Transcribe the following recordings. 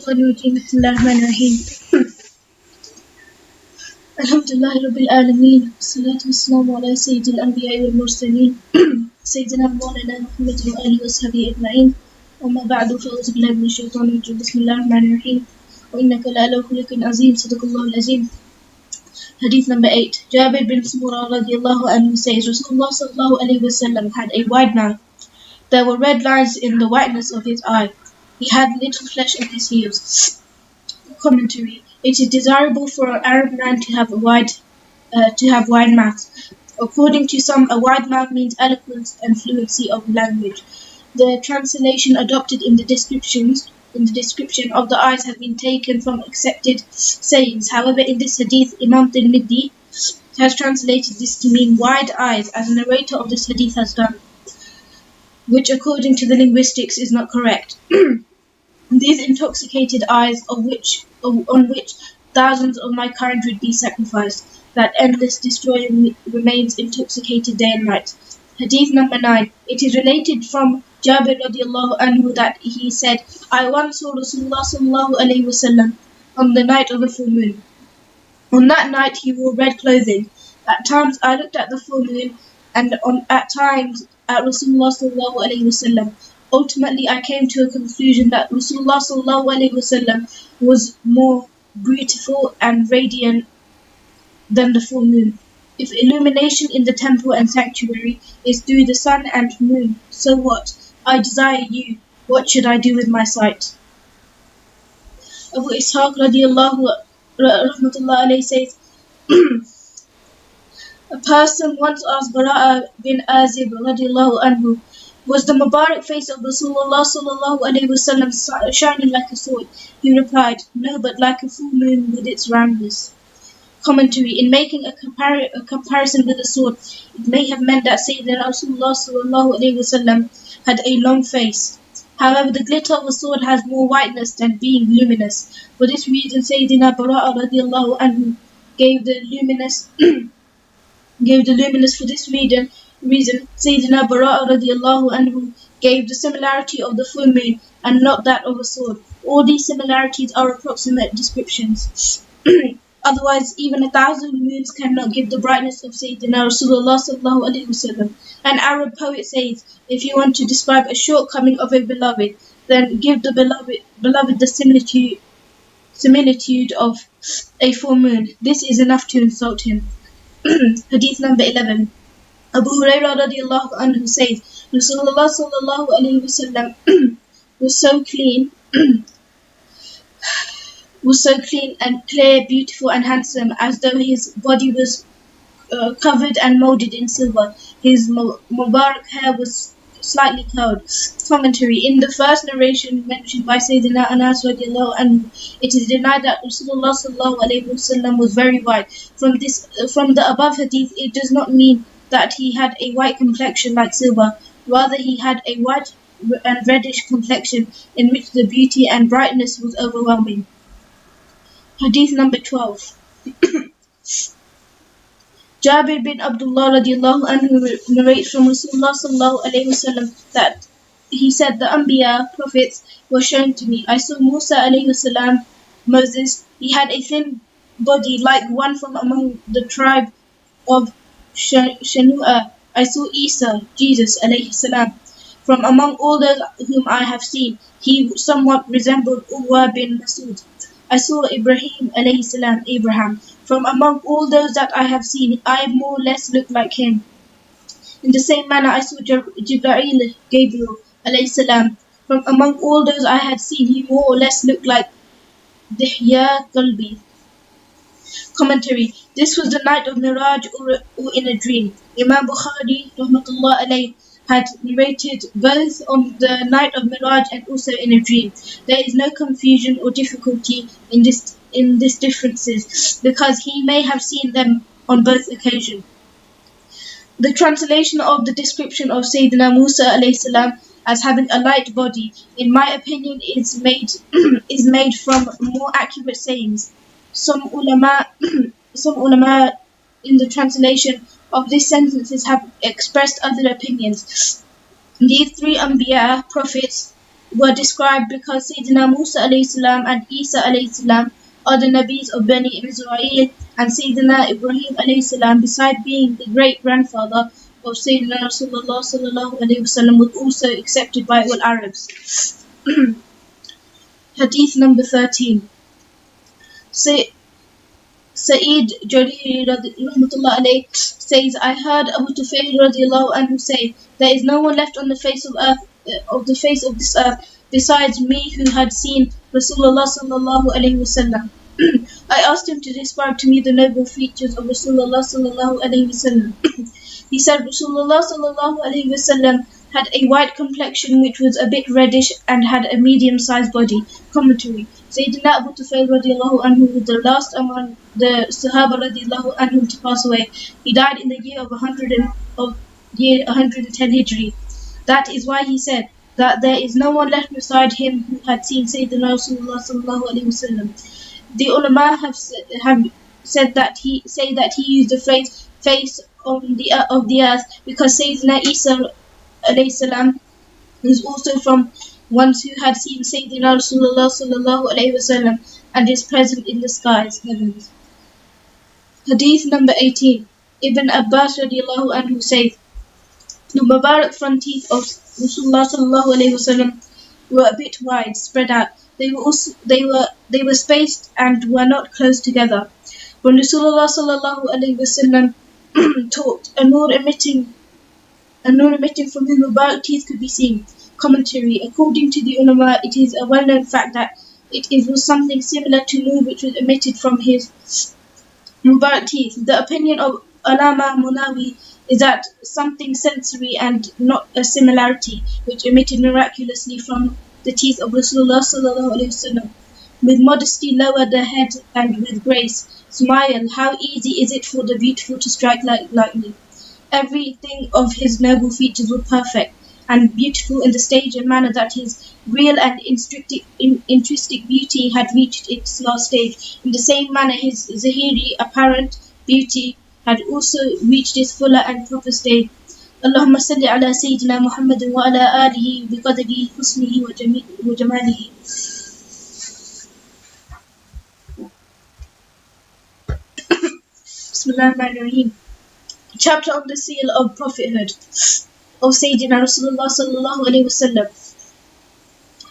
الشيطان الرجيم بسم الله الرحمن الرحيم الحمد لله رب العالمين والصلاة والسلام على سيد الأنبياء والمرسلين سيدنا مولانا محمد وآله وصحبه أجمعين وما بعد فأعوذ بالله من الشيطان الرجيم بسم الله الرحمن الرحيم وإنك لعلى خلق عظيم صدق الله العظيم. Hadith number 8. Jabir bin Samurah radiallahu anhu says, Rasulullah sallallahu alayhi wasallam had a wide mouth. There were red lines in the whiteness of his eye. He had little flesh in his heels. Commentary. It is desirable for an Arab man to have wide mouth. According to some, a wide mouth means eloquence and fluency of language. The translation adopted in the description of the eyes have been taken from accepted sayings. However, in this hadith, Imam Tirmidhi has translated this to mean wide eyes, as the narrator of this hadith has done, which according to the linguistics is not correct. These intoxicated eyes on which thousands of my kind would be sacrificed, that endless destroyer remains intoxicated day and night. Hadith number 9. It is related from Jabir radiallahu anhu that he said, I once saw Rasulullah sallallahu alayhi wasallam on the night of the full moon. On that night he wore red clothing. At times I looked at the full moon and at times at Rasulullah sallallahu alayhi wasallam. Ultimately I came to a conclusion that Rasulullah sallallahu alayhi wasallam was more beautiful and radiant than the full moon. If illumination in the temple and sanctuary is through the sun and moon, so what? I desire you. What should I do with my sight? Abu Ishaq radiallahu rahmatullah alayhi says, a person once asked Bara'a bin Azib radiallahu anhu, was the Mubarak face of Rasulullah sallallahu alayhi wasallam shining like a sword? He replied, no, but like a full moon with its roundness. Commentary. In making a comparison with a sword, it may have meant that Sayyidina Rasulullah sallallahu alayhi wasallam had a long face. However, the glitter of a sword has more whiteness than being luminous. For this reason, Sayyidina Bara'a radiallahu anhu gave the luminous for this reason Sayyidina Bara'a radiallahu anhu gave the similarity of the full moon and not that of a sword. All these similarities are approximate descriptions. Otherwise, even 1,000 moons cannot give the brightness of Sayyidina Rasulullah sallallahu alaihi wasallam. An Arab poet says, if you want to describe a shortcoming of a beloved, then give the beloved the similitude of a full moon. This is enough to insult him. Hadith number 11. Abu Hurairah radiallahu anhu says, Rasulullah sallallahu alaihi wasallam was so clean and clear, beautiful and handsome, as though his body was covered and molded in silver. His Mubarak hair was slightly curled. Commentary. In the first narration mentioned by Sayyidina Anas radiallahu anhu, it is denied that Rasulullah sallallahu alayhi wasallam was very white. From the above hadith, it does not mean that he had a white complexion like silver. Rather, he had a white and reddish complexion in which the beauty and brightness was overwhelming. Hadith number 12. Jabir bin Abdullah radiallahu anhu narrates from Rasulullah sallallahu alayhi wasallam that he said, the Anbiya, prophets, were shown to me. I saw Musa alayhi salam, Moses. He had a thin body like one from among the tribe of Shamaa-il. I saw Isa, Jesus alayhi salam. From among all those whom I have seen, he somewhat resembled Urwa bin Masud. I saw Ibrahim alayhi salam, Abraham. From among all those that I have seen, I more or less look like him. In the same manner, I saw Jibreel, Gabriel alayhi salam. From among all those I had seen, he more or less looked like Dihya Qalbi. Commentary. This was the night of Miraj or in a dream. Imam Bukhari rahmatullah alayhi had narrated both on the night of Miraj and also in a dream. There is no confusion or difficulty in these differences, because he may have seen them on both occasions. The translation of the description of Sayyidina Musa alayhi salam as having a light body, in my opinion, is made from more accurate sayings. Some ulama in the translation of these sentences have expressed other opinions. These three Anbiya, prophets, were described because Sayyidina Musa alayhi salam and Isa alayhi salam are the Nabis of Bani Israel, and Sayyidina Ibrahim alayhi salam, beside being the great grandfather of Sayyidina Rasulullah sallallahu alayhi wasallam, was also accepted by all Arabs. Hadith number 13. Sa'id Jalili rahmatullah alayh says, I heard Abu Tufayl radiallahu anhu say, there is no one left on the face of earth, of this earth, besides me who had seen Rasulullah sallallahu alayhi wasallam. I asked him to describe to me the noble features of Rasulullah sallallahu alayhi wasallam. He said Rasulullah sallallahu alayhi wasallam had a white complexion which was a bit reddish and had a medium-sized body. Commentary. Sayyidina Abu Tufayl radiallahu anhu was the last among the Sahaba radiallahu anhu to pass away. He died in the year of 110 Hijri. That is why he said that there is no one left beside him who had seen Sayyidina Rasulullah sallallahu alayhi wasallam. The ulama have said that he used the phrase face of the earth because Sayyidina Isa alayhi salam is also from ones who had seen Sayyidina Rasulullah sallallahu alayhi wasallam and is present in the skies, heavens. Hadith number 18. Ibn Abbas radiallahu anhu says, the Mubarak front teeth of Rasulullah sallallahu alayhi wasallam were a bit wide, spread out. They were spaced and were not close together. When Rasulullah sallallahu alayhi wasallam talked, a nur emitting from his Mubarak teeth could be seen. Commentary. According to the ulama, it is a well-known fact that it was something similar to nur which was emitted from his Mubarak teeth. The opinion of Alama Munawi is that something sensory and not a similarity, which emitted miraculously from the teeth of Rasulullah sallallahu alaihi wasallam. With modesty lower the head and with grace smile. How easy is it for the beautiful to strike lightly. Everything of his noble features was perfect and beautiful in the stage and manner that his real and intrinsic beauty had reached its last stage. In the same manner, his zahiri apparent beauty had also reached its fuller and proper stage. Allahumma salli ala Sayyidina Muhammadin wa ala alihi bi qadri husnihi wa jamalihi. Bismillahirrahmanirrahim. Chapter on the seal of prophethood of Sayyidina Rasulullah sallallahu alayhi wasallam.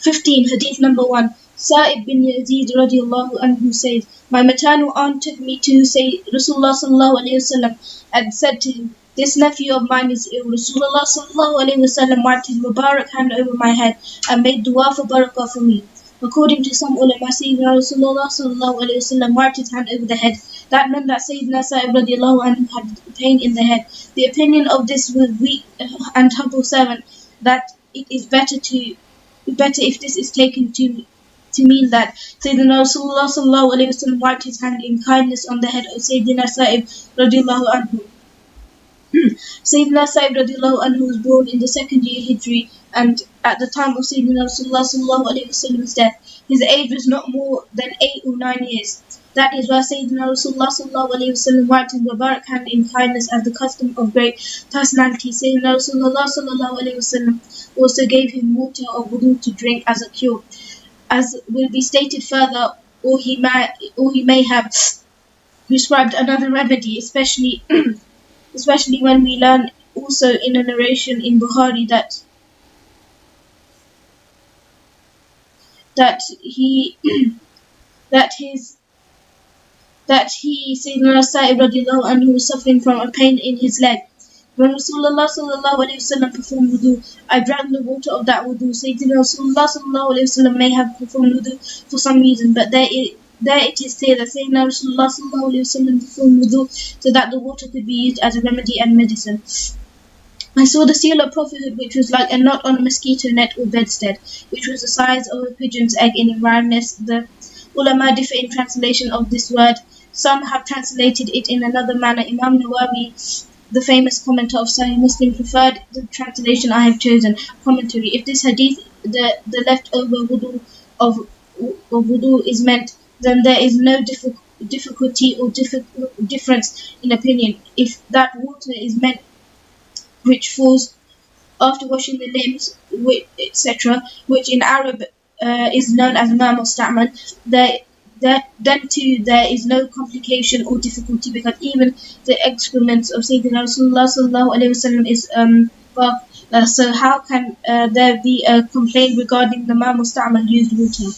15. Hadith number 1. Sa'ib bin Yazid radiallahu anhu says, my maternal aunt took me to say Rasulullah sallallahu alayhi wasallam and said to him, this nephew of mine is ill. Rasulullah sallallahu alayhi wasallam wiped his Mubarak hand over my head and made dua for barakah for me. According to some ulama, Sayyidina Rasulullah sallallahu alayhi wasallam wiped his hand over the head. That meant that Sayyidina Sa'ib radiallahu anhu had pain in the head. The opinion of this was weak and humble servant that it is better if this is taken to mean that Sayyidina Rasulullah sallallahu alayhi wasallam wiped his hand in kindness on the head of Sayyidina Sa'ib radiallahu anhu. Sayyidina Sa'ib radiallahu anhu was born in the 2nd year Hijri, and at the time of Sayyidina Rasulullah sallallahu alayhi wasallam's death, his age was not more than 8 or 9 years. That is why Sayyidina Rasulullah sallallahu alayhi wasallam wiped his Mubarak hand in kindness as the custom of great personality. Sayyidina Rasulullah sallallahu alayhi wasallam also gave him water of wudu to drink as a cure. As will be stated further, or he may have prescribed another remedy, especially when we learn also in a narration in Bukhari that Sayyidina Sa'ib radiallahu anhu was suffering from a pain in his leg. When Rasulullah sallallahu alayhi wasallam performed wudu, I drank the water of that wudu. Sayyidina Rasulullah sallallahu alayhi wasallam may have performed wudu for some reason, but there it is clear that Sayyidina Rasulullah sallallahu alayhi wasallam performed wudu so that the water could be used as a remedy and medicine. I saw the seal of prophethood, which was like a knot on a mosquito net or bedstead, which was the size of a pigeon's egg in roundness. The ulama differ in translation of this word. Some have translated it in another manner. Imam Nawawi, the famous commentator of Sahih Muslim, preferred the translation I have chosen. Commentary. If this hadith, the leftover wudu of wudu is meant, then there is no difficulty or difference in opinion. If that water is meant which falls after washing the limbs, etc., which in Arab is known as ma musta'mal, then too there is no complication or difficulty, because even the excrements of Sayyidina Rasulullah sallallahu alaihi wasallam is so how can there be a complaint regarding the ma musta'mal used water?